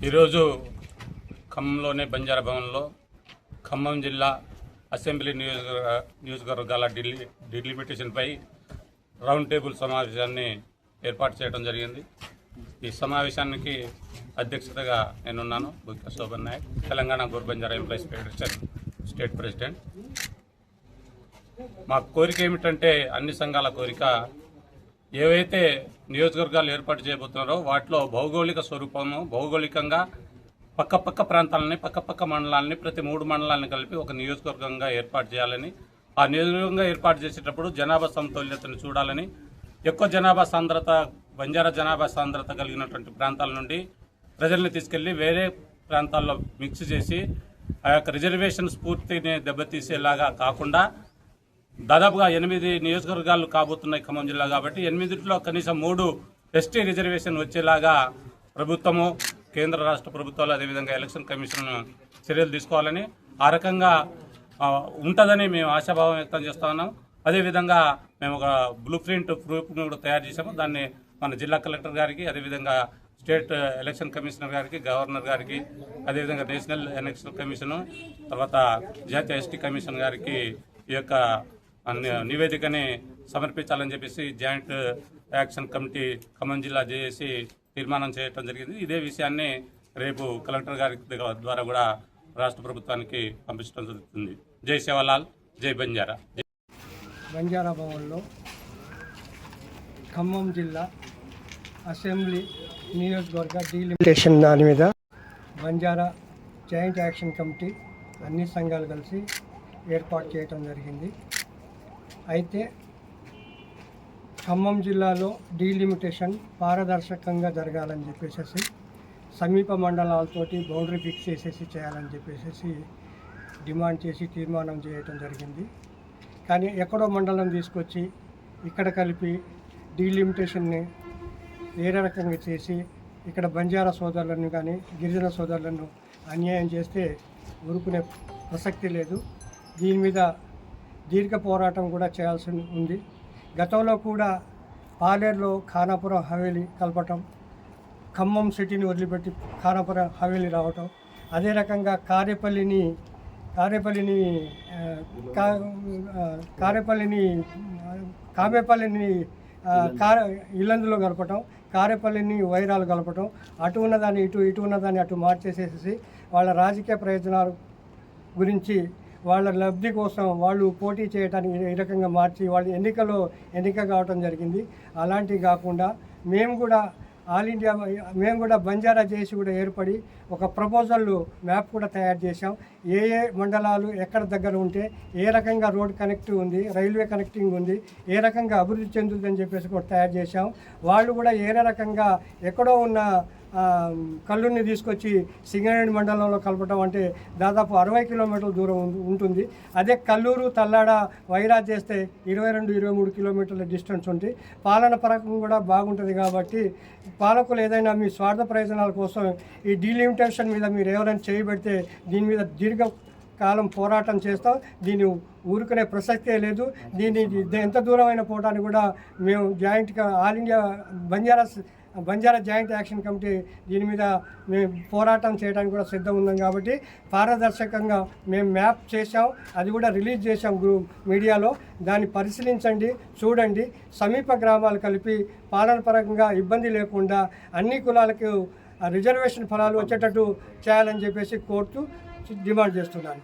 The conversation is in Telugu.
ఈరోజు ఖమ్మంలోని బంజారా భవన్లో ఖమ్మం జిల్లా అసెంబ్లీ నియోజకవర్గాల డిలిమిటేషన్పై రౌండ్ టేబుల్ సమావేశాన్ని ఏర్పాటు చేయడం జరిగింది. ఈ సమావేశానికి అధ్యక్షతగా నేనున్నాను. Bukka Shobhan Nayak, Telangana Gor Banjara employees federation state president. మా కోరిక ఏమిటంటే, అన్ని సంఘాల కోరిక, ఏవైతే నియోజకవర్గాలు ఏర్పాటు చేయబోతున్నారో వాటిలో భౌగోళిక స్వరూపము, భౌగోళికంగా పక్కపక్క ప్రాంతాలని, పక్కపక్క మండలాలని, ప్రతి 3 మండలాలను కలిపి ఒక నియోజకవర్గంగా ఏర్పాటు చేయాలని, ఆ నియోజకవర్గంగా ఏర్పాటు చేసేటప్పుడు జనాభా సమతుల్యతను చూడాలని, ఎక్కువ జనాభా సాంద్రత, బంజారా జనాభా సాంద్రత కలిగినటువంటి ప్రాంతాల నుండి ప్రజల్ని తీసుకెళ్లి వేరే ప్రాంతాల్లో మిక్స్ చేసి ఆ యొక్క రిజర్వేషన్ స్ఫూర్తిని దెబ్బతీసేలాగా కాకుండా, దాదాపుగా 8 నియోజకవర్గాలు కాబోతున్నాయి ఖమ్మం జిల్లా కాబట్టి 8లో కనీసం 3 ఎస్టీ రిజర్వేషన్ వచ్చేలాగా ప్రభుత్వము, కేంద్ర రాష్ట్ర ప్రభుత్వాలు, అదేవిధంగా ఎలక్షన్ కమిషన్ చర్యలు తీసుకోవాలని, ఆ రకంగా ఉంటుందని మేము ఆశాభావం వ్యక్తం చేస్తా ఉన్నాం. అదేవిధంగా మేము ఒక బ్లూ ప్రింట్ ప్రూఫ్ను కూడా తయారు చేసాము. దాన్ని మన జిల్లా కలెక్టర్ గారికి, అదేవిధంగా స్టేట్ ఎలక్షన్ కమిషనర్ గారికి, గవర్నర్ గారికి, అదేవిధంగా నేషనల్ ఎలక్షన్ కమిషను, తర్వాత జాతీయ ఎస్టీ కమిషన్ గారికి ఈ యొక్క నివేదికని సమర్పించాలని చెప్పేసి జాయింట్ యాక్షన్ కమిటీ ఖమ్మం జిల్లా జేఏసీ తీర్మానం చేయడం జరిగింది. ఇదే విషయాన్ని రేపు కలెక్టర్ గారి ద్వారా కూడా రాష్ట్ర ప్రభుత్వానికి పంపించడం జరుగుతుంది. జై సేవాలాల్, జై బంజారా. బంజారా భవన్లో ఖమ్మం జిల్లా అసెంబ్లీ నియోజకవర్గ డీలిమిటేషన్ దాని మీద బంజారా జాయింట్ యాక్షన్ కమిటీ అన్ని సంఘాలు కలిసి ఏర్పాటు చేయడం జరిగింది. అయితే ఖమ్మం జిల్లాలో డీలిమిటేషన్ పారదర్శకంగా జరగాలని చెప్పేసి సమీప మండలాలతోటి బౌండరీ ఫిక్స్ చేసేసి చేయాలని చెప్పేసి డిమాండ్ చేసి తీర్మానం చేయటం జరిగింది. కానీ ఎక్కడో మండలం తీసుకొచ్చి ఇక్కడ కలిపి డీలిమిటేషన్ని వేరే రకంగా చేసి ఇక్కడ బంజారా సోదరులను కానీ గిరిజన సోదరులను అన్యాయం చేస్తే ఊరుకునే ప్రసక్తి లేదు. దీని మీద దీర్ఘ పోరాటం కూడా చేయాల్సి ఉంది. గతంలో కూడా పాలేరులో ఖానాపురం హవేలీ కలపటం, ఖమ్మం సిటీని వదిలిపెట్టి ఖానాపురం హవేలీ రావటం, అదే రకంగా కారేపల్లిని ఇల్లందులో కలపటం, కారేపల్లిని వైరాలు కలపటం, అటు ఉన్నదాన్ని ఇటు ఉన్నదాన్ని అటు మార్చేసేసి వాళ్ళ రాజకీయ ప్రయోజనాల గురించి, వాళ్ళ లబ్ధి కోసం వాళ్ళు పోటీ చేయడానికి ఈ రకంగా మార్చి వాళ్ళు ఎన్నిక కావటం జరిగింది. అలాంటివి కాకుండా మేము కూడా బంజారా చేసి కూడా ఏర్పడి ఒక ప్రపోజల్ మ్యాప్ కూడా తయారు చేశాం. ఏ మండలాలు ఎక్కడ దగ్గర ఉంటే ఏ రకంగా రోడ్ కనెక్టివ్ ఉంది, రైల్వే కనెక్టింగ్ ఉంది, ఏ రకంగా అభివృద్ధి చెందుతుందని చెప్పేసి కూడా తయారు చేశాం. వాళ్ళు కూడా ఏ రకంగా ఎక్కడో ఉన్న కల్లూరుని తీసుకొచ్చి సింగరేణి మండలంలో కలపటం అంటే దాదాపు 60 కిలోమీటర్ల దూరం ఉంటుంది. అదే కల్లూరు, తల్లాడ, వైరా చేస్తే 22-23 కిలోమీటర్ల డిస్టెన్స్ ఉంది. పాలన పరకం కూడా బాగుంటుంది. కాబట్టి పాలకులు ఏదైనా మీ స్వార్థ ప్రయోజనాల కోసం ఈ డీలిమిటేషన్ మీద మీరు ఎవరైనా చేయబెడితే దీని మీద దీర్ఘకాలం పోరాటం చేస్తాం. దీన్ని ఊరుకునే ప్రసక్తే లేదు. దీన్ని ఎంత దూరమైన పోవటానికి కూడా మేము జాయింట్గా all India Banjara joint action committee దీని మీద మేము పోరాటం చేయడానికి కూడా సిద్ధం ఉన్నాం. కాబట్టి పారదర్శకంగా మేము మ్యాప్ చేసాం, అది కూడా రిలీజ్ చేసాం మీడియాలో. దాన్ని పరిశీలించండి, చూడండి. సమీప గ్రామాలు కలిపి పాలనపరంగా ఇబ్బంది లేకుండా అన్ని కులాలకు రిజర్వేషన్ ఫలాలు వచ్చేటట్టు చేయాలని చెప్పేసి కోరుతూ డిమాండ్ చేస్తున్నాను.